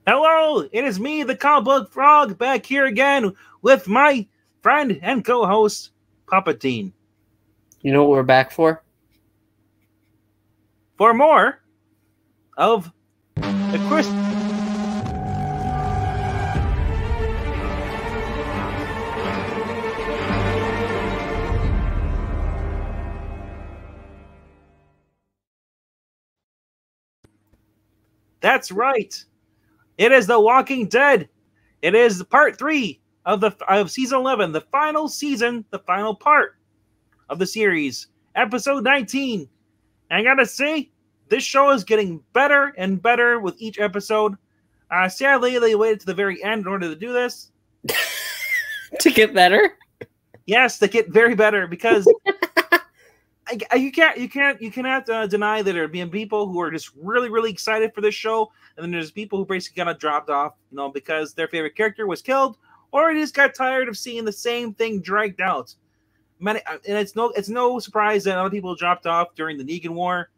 Hello, it is me, the comic book frog, back here again with my friend and co-host, Papa Dean. You know what we're back for? For more of the Chris. That's right. It is The Walking Dead. It is part 3 of season 11, the final season, the final part of the series, episode 19. And I gotta say, this show is getting better and better with each episode. Sadly, they waited to the very end in order to do this. To get better? Yes, to get very better, because you cannot deny that there are being people who are just really, really excited for this show, and then there's people who basically kind of dropped off, because their favorite character was killed, or they just got tired of seeing the same thing dragged out. And it's no surprise that other people dropped off during the Negan War.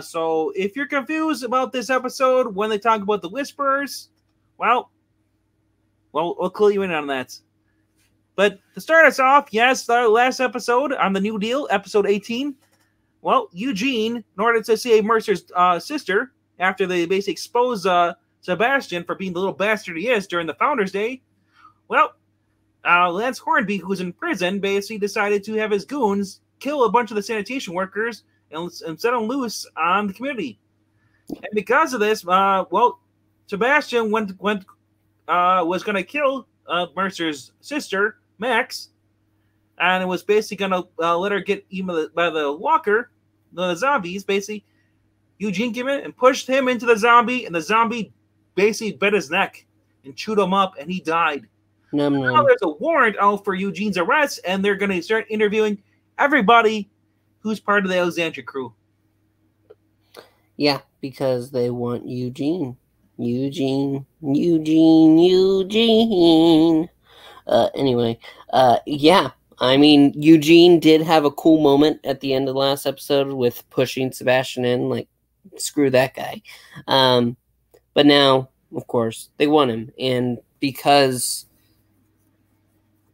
So if you're confused about this episode when they talk about the Whisperers, well, we'll clue you in on that. But to start us off, yes, the last episode on the New Deal, episode 18. Well, Eugene, in order to save Mercer's sister, after they basically expose Sebastian for being the little bastard he is during the Founders Day, well, Lance Hornsby, who's in prison, basically decided to have his goons kill a bunch of the sanitation workers and set them loose on the community. And because of this, Sebastian was going to kill Mercer's sister, Max, and it was basically going to let her get eaten by the walker, the zombies, basically. Eugene came in and pushed him into the zombie, and the zombie basically bit his neck and chewed him up, and he died. Now there's a warrant out for Eugene's arrest, and they're going to start interviewing everybody who's part of the Alexandria crew. Yeah, because they want Eugene. Anyway, yeah. I mean, Eugene did have a cool moment at the end of the last episode with pushing Sebastian in, like, screw that guy. But now, of course, they want him. And because...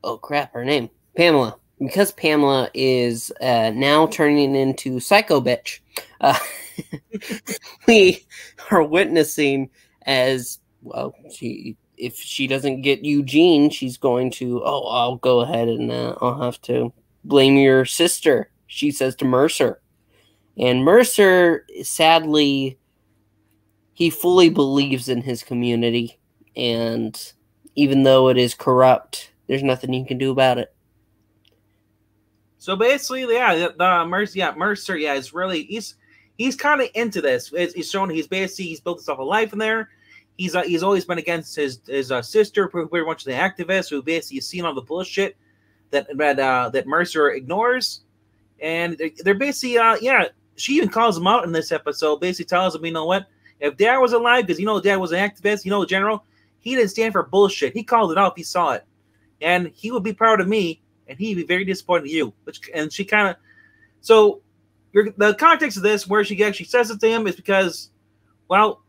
oh, crap, her name. Pamela. Because Pamela is now turning into Psycho Bitch, we are witnessing as, well, if she doesn't get Eugene, she's going to, I'll go ahead and I'll have to blame your sister, she says to Mercer. And Mercer, sadly, he fully believes in his community. And even though it is corrupt, there's nothing you can do about it. So basically, Mercer, is really, he's kind of into this. He's shown he's built himself a life in there. He's always been against his sister, pretty much the activist, who basically has seen all the bullshit that Mercer ignores. And they're basically, she even calls him out in this episode, basically tells him, you know what, if Dad was alive, because Dad was an activist, General, he didn't stand for bullshit. He called it out if he saw it. And he would be proud of me, and he'd be very disappointed in you. And she kind of, so the context of this, where she actually says it to him, is because, well,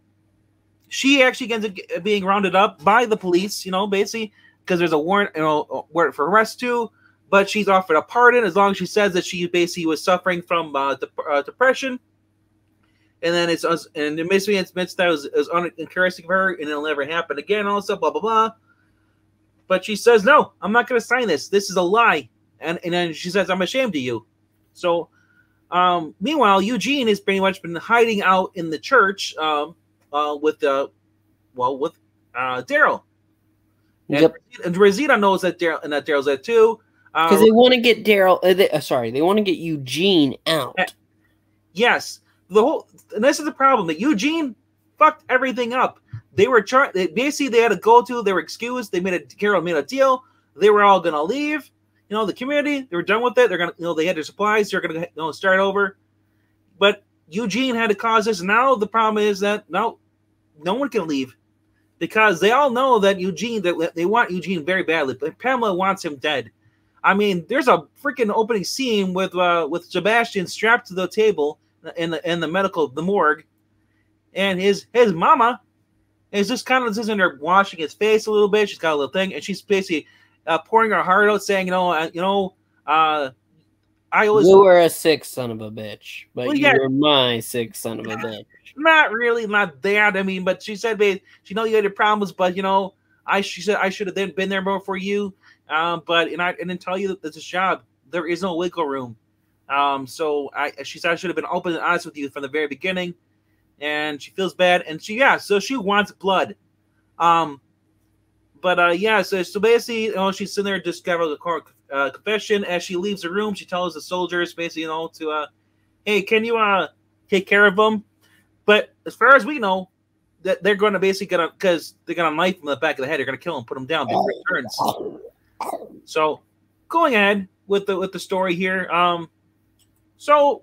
she actually ends up being rounded up by the police, basically, because there's a warrant, warrant for arrest too. But she's offered a pardon as long as she says that she basically was suffering from depression. And then it basically admits that it was unencharacteristic of her, and it'll never happen again. Also, blah blah blah. But she says, no, I'm not going to sign this. This is a lie. And then she says, I'm ashamed of you. So, meanwhile, Eugene has pretty much been hiding out in the church with Daryl. Yep. And Rosita knows that Daryl's there too. Because they want to get Daryl. They want to get Eugene out. Yes, and this is the problem, that Eugene fucked everything up. They were basically they had to go to. They were excused. Carol made a deal. They were all gonna leave. The community. They were done with it. They're gonna. They had their supplies. They're gonna start over. But Eugene had to cause this. Now the problem is that no one can leave, because they all know that they want Eugene very badly. But Pamela wants him dead. I mean, there's a freaking opening scene with Sebastian strapped to the table in the morgue, and his mama And it's just kind of just in there washing his face a little bit. She's got a little thing, and she's basically pouring her heart out, saying, I always. You were a sick son of a bitch, but Well, you yeah. were my sick son of a bitch. Not really, not that. I mean, but she said, babe, she know you had your problems, but she said I should have been there more for you. But I didn't tell you that this job. There is no wiggle room. She said I should have been open and honest with you from the very beginning. And she feels bad, and so she wants blood. So basically, she's sitting there just giving a confession. As she leaves the room, she tells the soldiers basically, hey, can you take care of them? But as far as we know, that they're going to basically because they're going to knife him in the back of the head. They're going to kill him, put him down before he turns. So going ahead with the story here. Should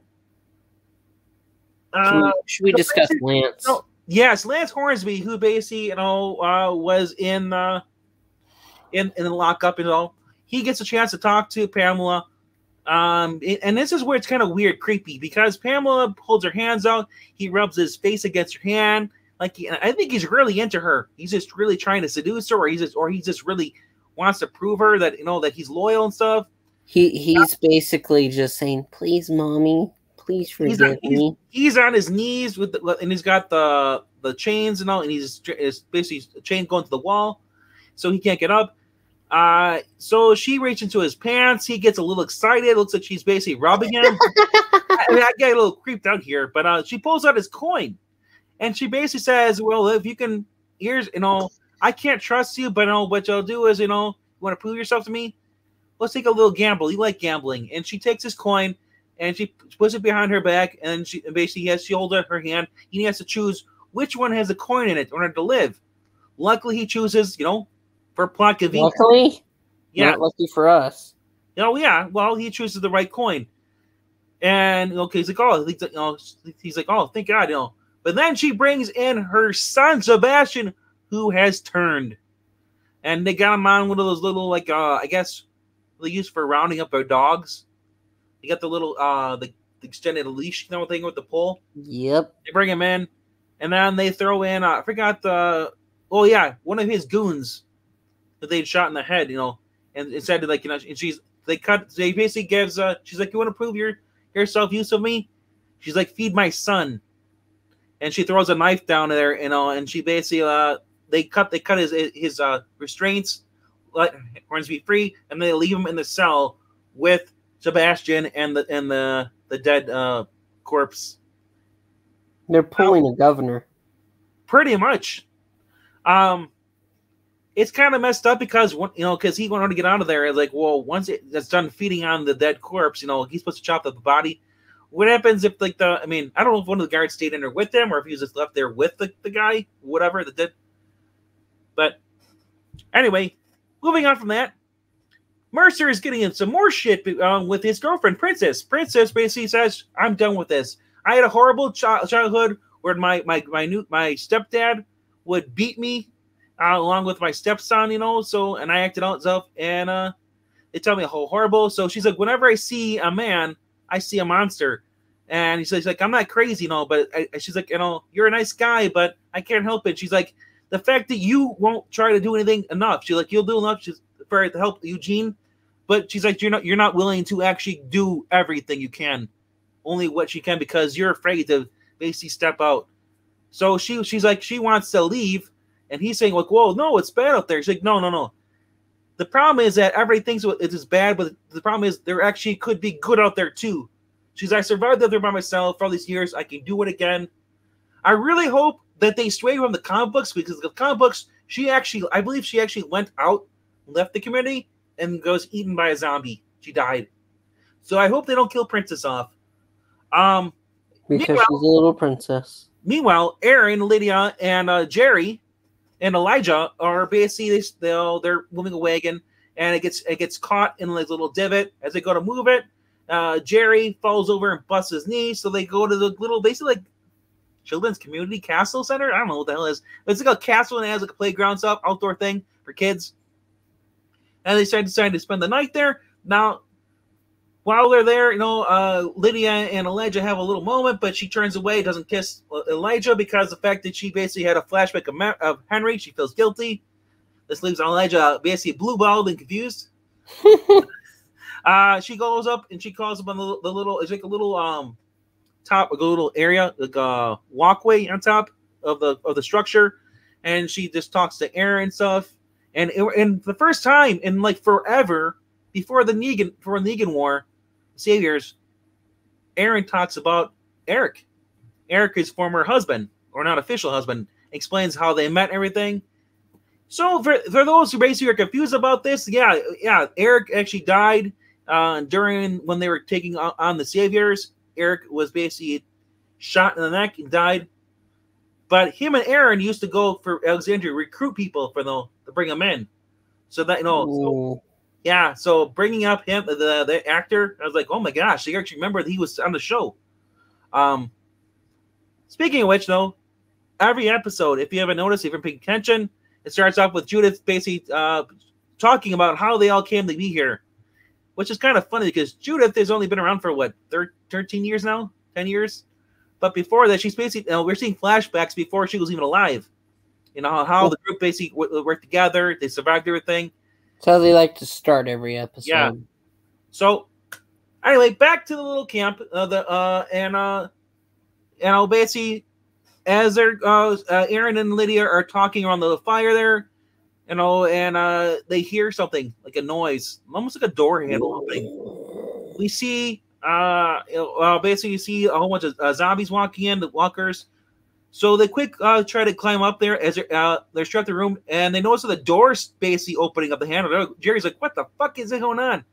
we discuss Lance? Yes, Lance Hornsby, who basically was in the lockup and all. He gets a chance to talk to Pamela. And this is where it's kind of weird, creepy, because Pamela holds her hands out. He rubs his face against her hand. I think he's really into her. He's just really trying to seduce her, or he just really wants to prove her that that he's loyal and stuff. He's basically just saying, "Please, mommy, please forgive me." He's on his knees and he's got the chains and all, and he's basically a chain going to the wall, so he can't get up. So she reaches into his pants. He gets a little excited. Looks like she's basically rubbing him. I get a little creeped out here, but she pulls out his coin, and she basically says, "Well, if you can, here's I can't trust you, but what you'll do is you want to prove yourself to me. Let's take a little gamble. You like gambling." And she takes his coin, and she puts it behind her back, and she holds out her hand. He has to choose which one has a coin in it in order to live. Luckily, he chooses for plot convenience. Luckily, not lucky for us. Yeah. Well, he chooses the right coin, and he's like, oh, he's like, oh, thank God, But then she brings in her son Sebastian, who has turned, and they got him on one of those little I guess they use for rounding up their dogs. You got the little the extended leash thing with the pole. Yep. They bring him in, and then they throw in I forgot one of his goons that they'd shot in the head, and instead of and they basically gives she's like, you want to prove your self-use of me? She's like, feed my son. And she throws a knife down there, and she basically they cut his restraints, let Hornsby free, and they leave him in the cell with Sebastian and the dead corpse. They're pulling a governor. Pretty much. It's kind of messed up because because he wanted to get out of there. It's like, well, once it's done feeding on the dead corpse, he's supposed to chop up the body. What happens if I don't know if one of the guards stayed in there with them or if he was just left there with the guy, whatever that did. But anyway, moving on from that, Mercer is getting in some more shit with his girlfriend, Princess. Princess basically says, I'm done with this. I had a horrible childhood where my stepdad would beat me along with my stepson, and I acted out stuff, and they tell me how horrible. So she's like, whenever I see a man, I see a monster. And he's like, I'm not crazy, but she's like, you're a nice guy, but I can't help it. She's like, the fact that you won't try to do anything enough. She's like, you'll do enough for to help Eugene, but she's like, you're not willing to actually do everything you can, only what she can, because you're afraid to basically step out. So she's like, she wants to leave, and he's saying like, whoa, no, it's bad out there. She's like, no. The problem is that everything is bad, but the problem is there actually could be good out there too. She's like, I survived out there by myself for all these years. I can do it again. I really hope that they stray from the comic books, because the comic books, I believe she actually went out, left the community, and goes eaten by a zombie. She died. So I hope they don't kill Princess off. Because she's a little princess. Meanwhile, Aaron, Lydia, and Jerry and Elijah are basically they're moving a wagon, and it gets caught in like a little divot. As they go to move it, Jerry falls over and busts his knee. So they go to the little basically like Children's Community Castle Center. I don't know what the hell it is. But it's like a castle, and it has like a playground stuff, outdoor thing for kids. And they decide to spend the night there. Now, while they're there, Lydia and Elijah have a little moment, but she turns away, doesn't kiss Elijah because of the fact that she basically had a flashback of Henry. She feels guilty. This leaves Elijah basically blue-balled and confused. She goes up and she calls up on the little, it's like a little top, like a little area, like a walkway on top of the structure, and she just talks to Aaron and stuff. And the first time in like forever, before the Negan War, Saviors, Aaron talks about Eric. Eric, his former husband, or not official husband, explains how they met and everything. So for those who basically are confused about this, yeah, Eric actually died during when they were taking on the Saviors. Eric was basically shot in the neck and died. But him and Aaron used to go for Alexandria, recruit people to bring them in. So that so bringing up him, the actor, I was like, oh my gosh, they actually remember that he was on the show. Speaking of which, though, every episode, if you haven't noticed, if you're paying attention, it starts off with Judith basically talking about how they all came to be here, which is kind of funny because Judith has only been around for what, 13 years now, 10 years. But before that, she's basically, we're seeing flashbacks before she was even alive. How the group basically worked together, they survived everything. That's how they like to start every episode. Yeah. So, anyway, back to the little camp. Basically, as they're Aaron and Lydia are talking around the fire there, and they hear something like a noise, almost like a door handle opening. We see, basically, you see a whole bunch of zombies walking in, the walkers. So they quick try to climb up there as they're struck the room, and they notice that the door's basically opening up the handle. Jerry's like, "What the fuck is going on?"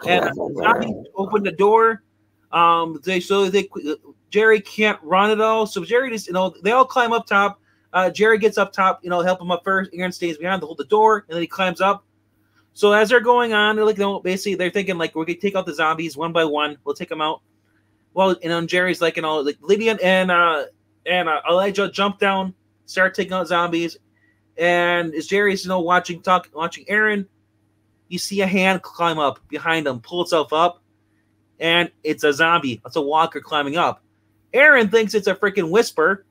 And zombies open the door. Jerry can't run at all, so Jerry just they all climb up top. Jerry gets up top, help him up first. Aaron stays behind to hold the door, and then he climbs up. So as they're going on, they're like, basically they're thinking like we're gonna take out the zombies one by one. We'll take them out. Well, Jerry's like, like Lydia and Elijah jump down, start taking out zombies, and as Jerry's watching Aaron, you see a hand climb up behind him, pull itself up, and it's a zombie. It's a walker climbing up. Aaron thinks it's a freaking whisper.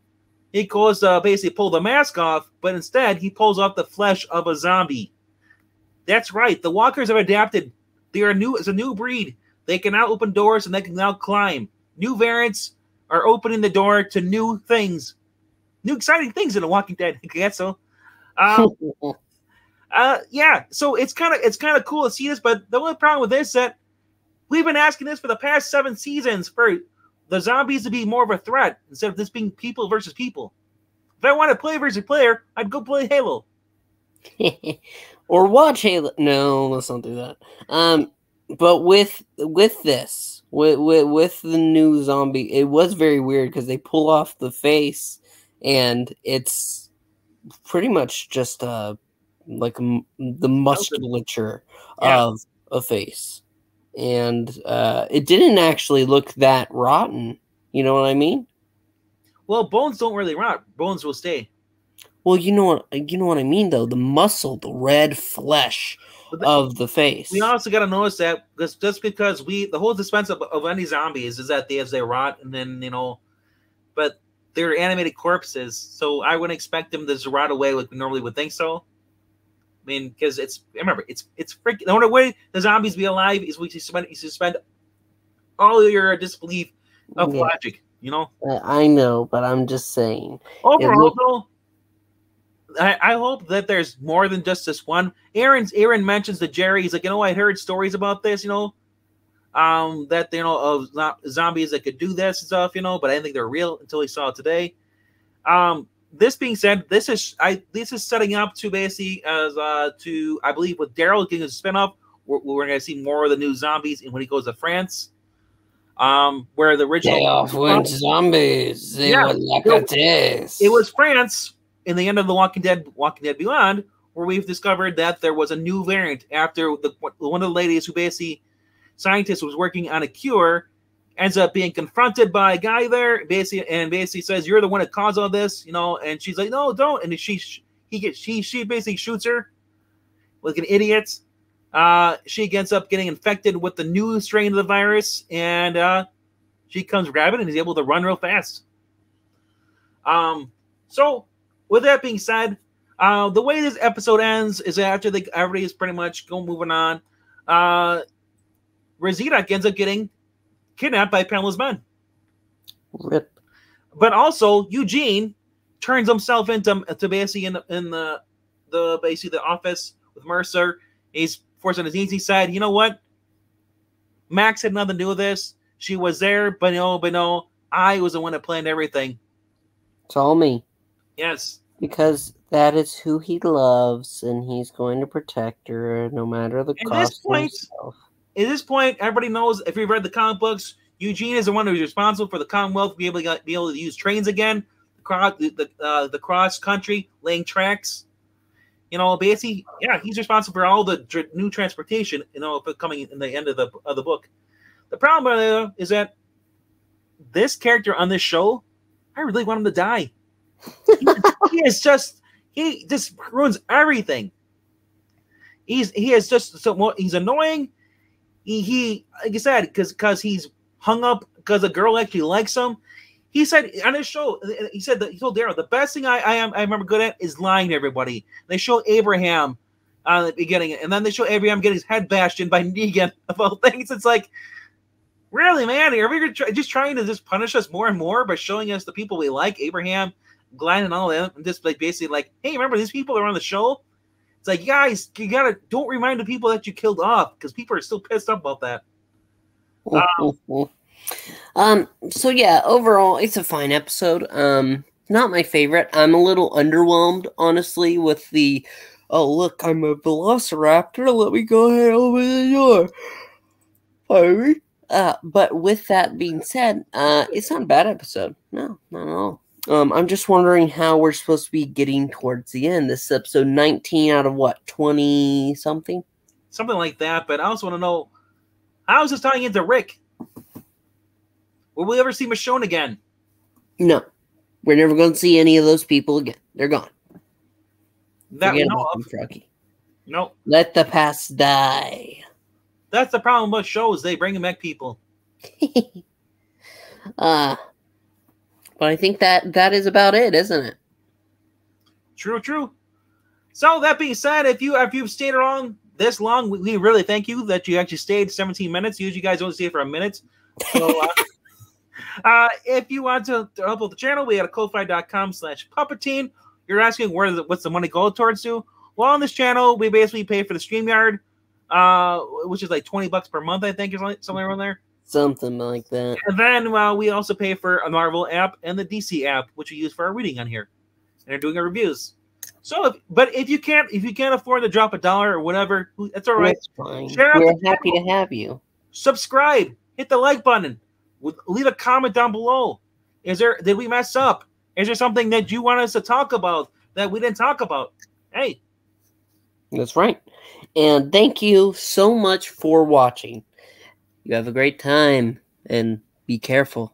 He goes to basically pull the mask off, but instead he pulls off the flesh of a zombie. That's right. The walkers have adapted. It's a new breed. They can now open doors and they can now climb. New variants are opening the door to new things, new exciting things in The Walking Dead. I guess so. Yeah. So it's kind of cool to see this, but the only problem with this is that we've been asking this for the past 7 seasons for the zombies to be more of a threat instead of this being people versus people. If I want to play versus player, I'd go play Halo. Or watch Halo. No, let's not do that. But with this, with the new zombie, it was very weird because they pull off the face, and it's pretty much just like the musculature of a face, and it didn't actually look that rotten. You know what I mean? Well, bones don't really rot. Bones will stay. Well, you know what I mean, though. The muscle, the red flesh of the face. We also got to notice that just because the whole dispense of any zombies is that they rot, and then but they're animated corpses, so I wouldn't expect them to just rot away like we normally would think so. I mean, because it's freaking. The only way the zombies be alive is you suspend all your disbelief of logic. I know, but I'm just saying. Overall, though, I hope that there's more than just this one. Aaron mentions to Jerry, he's like, I heard stories about this, that of zombies that could do this and stuff, but I didn't think they're real until he saw it today. This being said, this is setting up to basically I believe with Daryl getting a spinoff, we're going to see more of the new zombies, and when he goes to France, where the original zombies, it was France. In the end of The Walking Dead Beyond, where we've discovered that there was a new variant after one of the ladies who basically scientist was working on a cure ends up being confronted by a guy there basically says, "You're the one that caused all this," and she's like, "No, don't," and she basically shoots her like an idiot. She ends up getting infected with the new strain of the virus, and she becomes rabid and is able to run real fast. So, with that being said, the way this episode ends is after everybody is pretty much moving on. Rosita ends up getting kidnapped by Pamela's men. Rip. But also, Eugene turns himself into basically in the basically the office with Mercer. He's forced on his knees. He said, "You know what? Max had nothing to do with this. She was there, but no, I was the one that planned everything." It's all me. Yes. Because that is who he loves, and he's going to protect her no matter the cost. At this point, everybody knows, if you've read the comic books, Eugene is the one who's responsible for the Commonwealth be able to use trains again, the cross country laying tracks. Basically, yeah, he's responsible for all the new transportation. Coming in the end of the book. The problem is that this character on this show, I really want him to die. He just ruins everything. He's annoying. He like I said, because he's hung up because a girl actually likes him. He said on his show, he told Daryl, the best thing I remember good at is lying to everybody. They show Abraham at the beginning, and then they show Abraham getting his head bashed in by Negan about things. It's like, really, man, are we just trying to just punish us more and more by showing us the people we like, Abraham, Glenn, and all that, and just like basically like, hey, remember these people that are on the show? It's like, guys, don't remind the people that you killed off, because people are still pissed off about that. So yeah, overall, it's a fine episode. Not my favorite. I'm a little underwhelmed, honestly, with the, oh, look, I'm a velociraptor, let me go ahead over the door. Sorry. But with that being said, it's not a bad episode. No, not at all. I'm just wondering how we're supposed to be getting towards the end. This is episode 19 out of what, 20 something? Something like that, but I also want to know, how is this tying into Rick? Will we ever see Michonne again? No. We're never going to see any of those people again. They're gone. Forget about them, Froggy. No. Let the past die. That's the problem with shows. They bring back people. But I think that is about it, isn't it? True. So that being said, if you've stayed around this long, we really thank you that you actually stayed 17 minutes. Usually, you guys only stay for a minute. So, if you want to help with the channel, we have a ko-fi.com/Puppetine. You're asking what's the money go towards to? Well, on this channel, we basically pay for the StreamYard, which is like $20 per month, I think, or something around there. Something like that. And then we also pay for a Marvel app and the DC app, which we use for our reading on here, and are doing our reviews. So, if you can't afford to drop $1 or whatever, that's all right. That's fine. We're happy to have you. Subscribe. Hit the like button. Leave a comment down below. Did we mess up? Is there something that you want us to talk about that we didn't talk about? Hey. That's right. And thank you so much for watching. You have a great time, and be careful.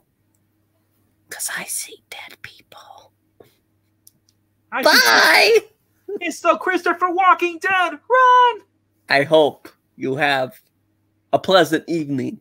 Because I see dead people. Bye! It's still Christopher Walking Dead. Run! I hope you have a pleasant evening.